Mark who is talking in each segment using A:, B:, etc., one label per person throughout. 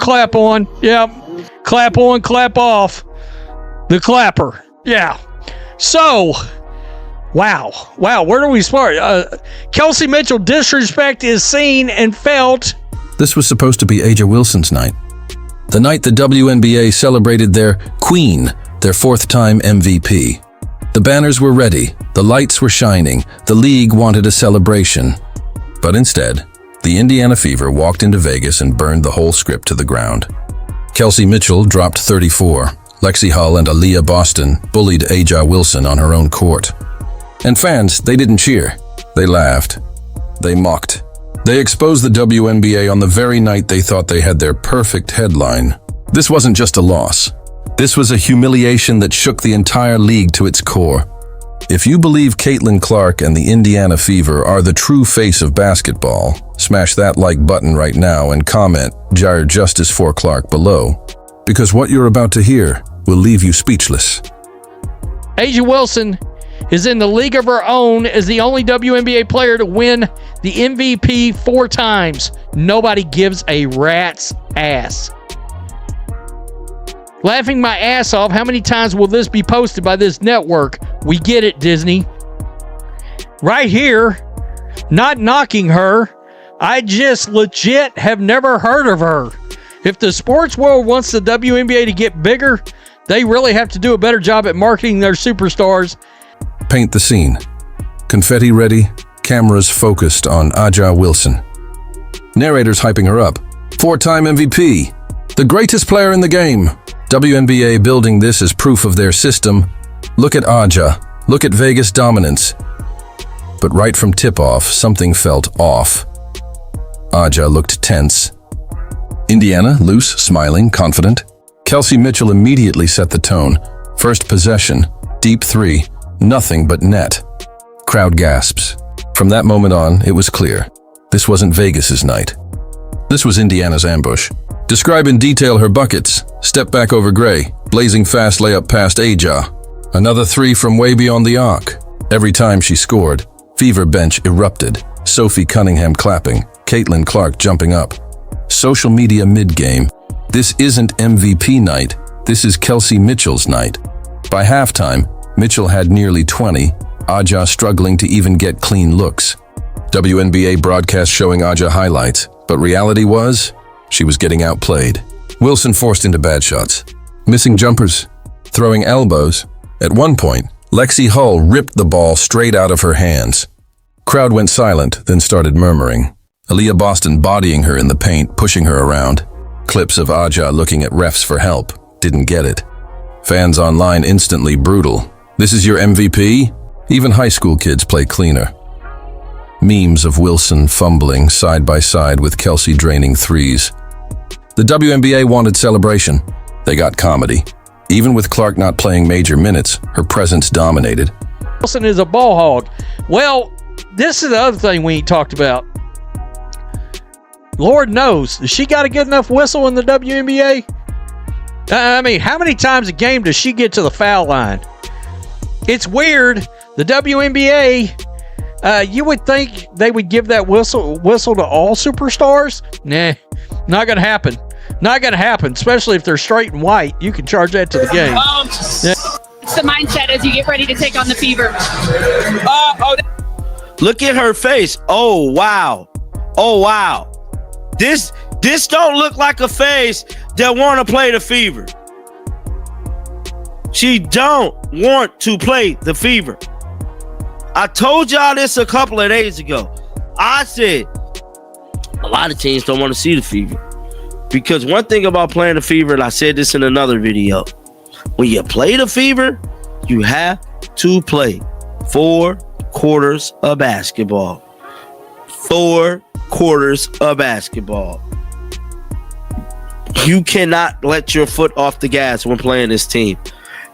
A: clap on. Yep. Clap on, clap off. The clapper. Yeah. So, wow. Where do we start? Kelsey Mitchell disrespect is seen and felt.
B: This was supposed to be A'ja Wilson's night. The night the WNBA celebrated their queen, their fourth-time MVP. The banners were ready, the lights were shining, the league wanted a celebration. But instead, the Indiana Fever walked into Vegas and burned the whole script to the ground. Kelsey Mitchell dropped 34. Lexi Hull and Aaliyah Boston bullied A'ja Wilson on her own court. And fans, they didn't cheer. They laughed. They mocked. They exposed the WNBA on the very night they thought they had their perfect headline. This wasn't just a loss. This was a humiliation that shook the entire league to its core. If you believe Caitlin Clark and the Indiana Fever are the true face of basketball, smash that like button right now and comment "Dire Justice for Clark" below, because what you're about to hear will leave you speechless.
A: A'ja Wilson is in the league of her own as the only WNBA player to win the MVP 4 times. Nobody gives a rat's ass. Laughing my ass off, how many times will this be posted by this network? We get it, Disney. Right here, not knocking her. I just legit have never heard of her. If the sports world wants the WNBA to get bigger, they really have to do a better job at marketing their superstars.
B: Paint the scene. Confetti ready, cameras focused on A'ja Wilson. Narrators hyping her up. 4-time MVP, the greatest player in the game. WNBA building this as proof of their system. Look at A'ja, look at Vegas dominance. But right from tip-off, something felt off. A'ja looked tense. Indiana, loose, smiling, confident. Kelsey Mitchell immediately set the tone. First possession, deep 3, nothing but net. Crowd gasps. From that moment on, it was clear. This wasn't Vegas's night. This was Indiana's ambush. Describe in detail her buckets. Step back over Gray. Blazing fast layup past A'ja. Another 3 from way beyond the arc. Every time she scored, Fever bench erupted. Sophie Cunningham clapping. Caitlin Clark jumping up. Social media mid-game. This isn't MVP night. This is Kelsey Mitchell's night. By halftime, Mitchell had nearly 20. A'ja struggling to even get clean looks. WNBA broadcast showing A'ja highlights, but reality was, she was getting outplayed. Wilson forced into bad shots, missing jumpers, throwing elbows. At one point, Lexi Hull ripped the ball straight out of her hands. Crowd went silent, then started murmuring. Aaliyah Boston bodying her in the paint, pushing her around. Clips of A'ja looking at refs for help. Didn't get it. Fans online instantly brutal. This is your MVP? Even high school kids play cleaner. Memes of Wilson fumbling side by side with Kelsey draining threes. The WNBA wanted celebration. They got comedy. Even with Clark not playing major minutes, her presence dominated.
A: Wilson is a ball hog. Well, this is the other thing we ain't talked about. Lord knows, has she got a good enough whistle in the WNBA? I mean, how many times a game does she get to the foul line? It's weird. The WNBA, you would think they would give that whistle to all superstars. Nah, not going to happen. Not going to happen, especially if they're straight and white. You can charge that to the game.
C: It's the mindset as you get ready to take on the Fever.
D: Look at her face. Oh, wow. Oh, wow. This don't look like a face that want to play the Fever. She don't want to play the Fever. I told y'all this a couple of days ago. I said a lot of teams don't want to see the Fever. Because one thing about playing the Fever, and I said this in another video, when you play the Fever, you have to play 4 quarters of basketball. 4 quarters of basketball. You cannot let your foot off the gas when playing this team.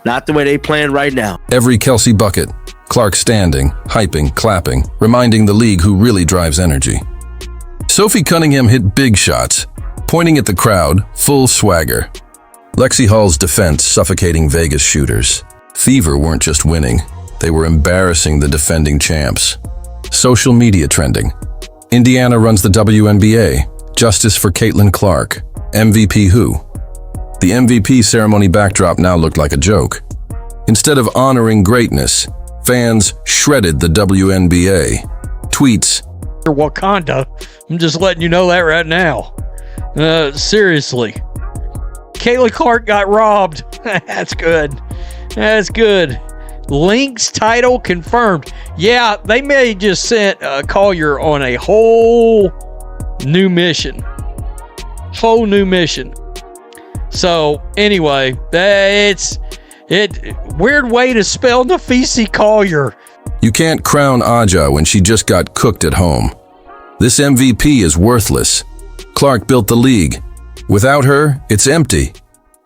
D: Not the way they playing right now.
B: Every Kelsey bucket, Clark standing, hyping, clapping, reminding the league who really drives energy. Sophie Cunningham hit big shots, pointing at the crowd, full swagger. Lexi Hull's defense suffocating Vegas shooters. Fever weren't just winning, they were embarrassing the defending champs. Social media trending. Indiana runs the WNBA. Justice for Caitlin Clark. MVP who? The MVP ceremony backdrop now looked like a joke. Instead of honoring greatness, fans shredded the WNBA. Tweets,
A: Wakanda. I'm just letting you know that right now. Seriously. Caitlin Clark got robbed. That's good. That's good. Lynx title confirmed. Yeah, they may just sent Collier on a whole new mission. Whole new mission. So anyway, it's weird way to spell Nafisi Collier.
B: you can't crown Aja when she just got cooked at home. This MVP is worthless. Clark built the league. Without her, it's empty.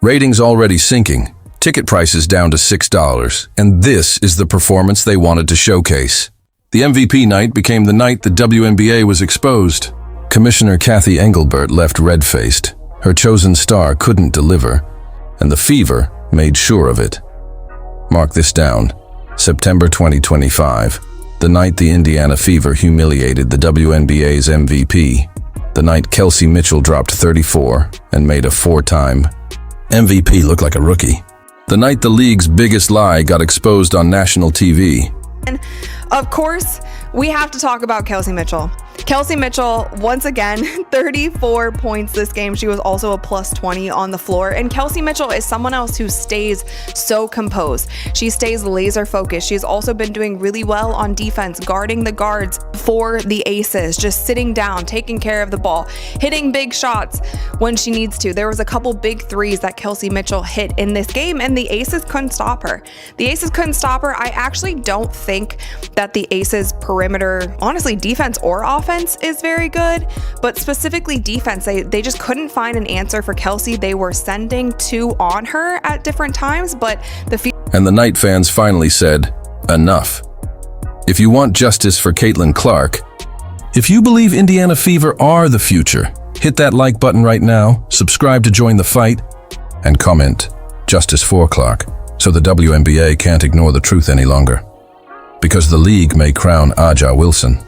B: Ratings already sinking. Ticket prices down to $6, and this is the performance they wanted to showcase. The MVP night became the night the WNBA was exposed. Commissioner Kathy Engelbert left red-faced. Her chosen star couldn't deliver, and the Fever made sure of it. Mark this down. September 2025, the night the Indiana Fever humiliated the WNBA's MVP. The night Kelsey Mitchell dropped 34 and made a 4-time MVP look like a rookie. The night the league's biggest lie got exposed on national TV.
E: And of course, we have to talk about Kelsey Mitchell. Kelsey Mitchell, once again, 34 points this game. She was also a plus 20 on the floor. And Kelsey Mitchell is someone else who stays so composed. She stays laser focused. She's also been doing really well on defense, guarding the guards for the Aces, just sitting down, taking care of the ball, hitting big shots when she needs to. There was a couple big threes that Kelsey Mitchell hit in this game, and the Aces couldn't stop her. The Aces couldn't stop her. I actually don't think that the Aces perimeter, honestly, defense or offense, is very good, but specifically defense, they just couldn't find an answer for Kelsey. They were sending two on her at different times, but
B: And the night fans finally said, enough. If you want justice for Caitlin Clark, if you believe Indiana Fever are the future, hit that like button right now, subscribe to join the fight, and comment, justice for Clark, so the WNBA can't ignore the truth any longer. Because the league may crown Aja Wilson,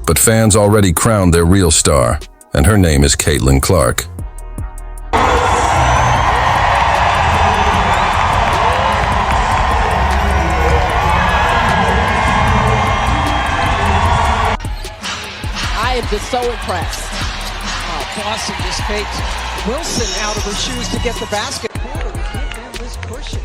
B: but fans already crowned their real star, and her name is Caitlin Clark.
F: I have been so impressed. Boston just faked Wilson out of her shoes to get the basket. Can't man this pushing.